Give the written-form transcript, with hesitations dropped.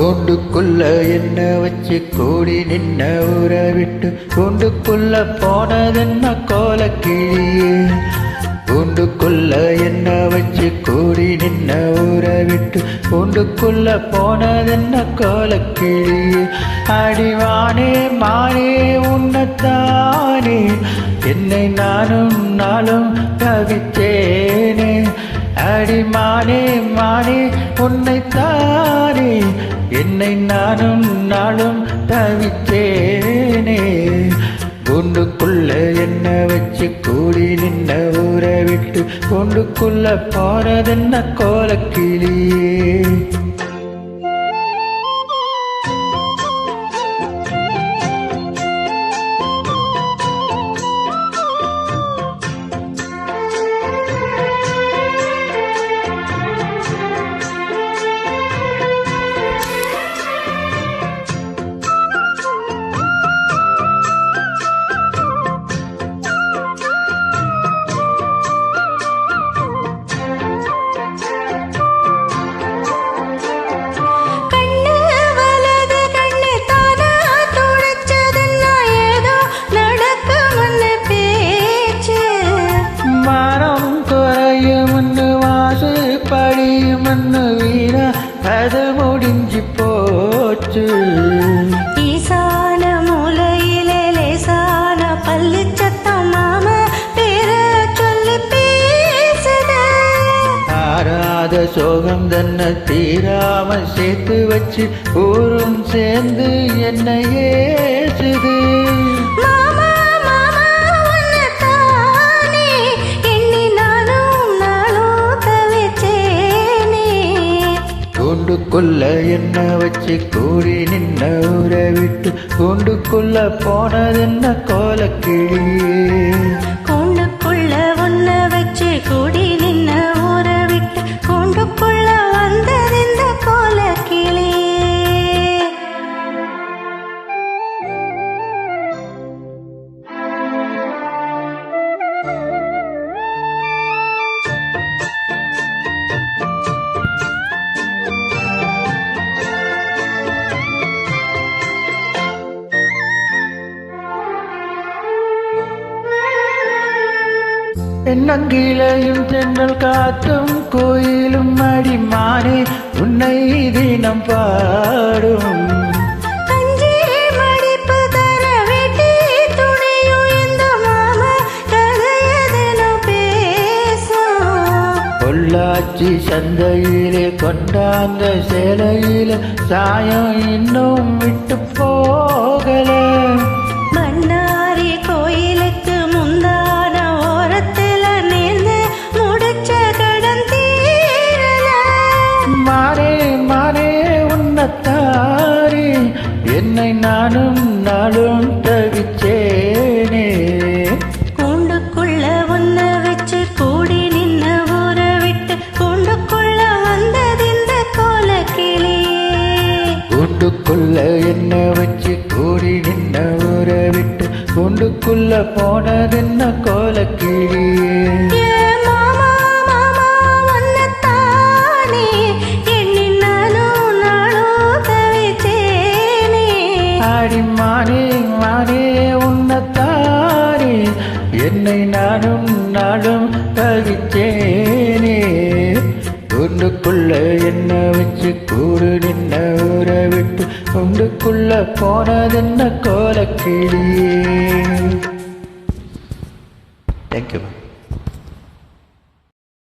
கூண்டுக்குள்ள என்ன வச்சு கூடி நின்ன ஊரை விட்டு கூண்டுக்குள்ள போனதென்ன கோலக்கிளியே. கூண்டுக்குள்ள என்ன வச்சு கூடி நின்ன ஊரை விட்டு கூண்டுக்குள்ள போனதென்ன கோலக்கிளியே. அடிவானே மானே உன்னத்தானே என்னை நானும் நாளும் தவித்தேனே. அடிமானே மானே உன்னைத்தானே என்னை நானும் நாளும் தவித்தேனே. கூண்டுக்குள்ள என்ன வச்சு கூடி நின்ன ஊரை விட்டு கூண்டுக்குள்ள போனதென்ன கோலக்கிளியே. அது முடிஞ்சு போச்சு. ஈசான மூலையிலே லேசான பள்ளி சத்தம் மாம பேர சொல்லி பேசுத. ஆறாத சோகம் தன்னை தீராம சேர்த்து வச்சு ஊரும் சேர்ந்து என்ன ஏசுது. கூண்டுக்குள்ள என்ன வச்சு கூடி நின்ன ஊரை விட்டு கூண்டுக்குள்ள போனதென்ன கோலக்கிளியே. கூண்டுக்குள்ள ஒன்ன வச்சு கூடி நின்ன ஊரை விட்டு கூண்டுக்குள்ள வந்ததெந்த கோலக்கிளியே. என்னங்கிலையும் தென்றல் காத்தும் கோயிலும் அடிமானே உன்னை தினம் பாடும். பொள்ளாச்சி சந்தையிலே கொண்டாந்த சேலையில சாயம் இன்னும் விட்டு போகல. என்னை நானும் நாளும் தவிச்சேனே. கூண்டுக்குள்ள ஒன்ன வச்சு கூடி நின்ன ஊரை விட்டு கூண்டுக்குள்ள வந்ததிந்த கோலக்கிளியே. கூண்டுக்குள்ள என்ன வச்சு கூடி நின்ன ஊரை விட்டு கூண்டுக்குள்ள போனதென்ன கோலக்கிளியே. அடிமானே மானே உன்னத்தானே என்னை நானும் நாளும் தவித்தேனே. கூண்டுக்குள்ள என்ன வச்சு கூடு நின்ன ஊரை விட்டு கூண்டுக்குள்ள போனதென்ன கோலக்கிளியே. தேங்க்யூ.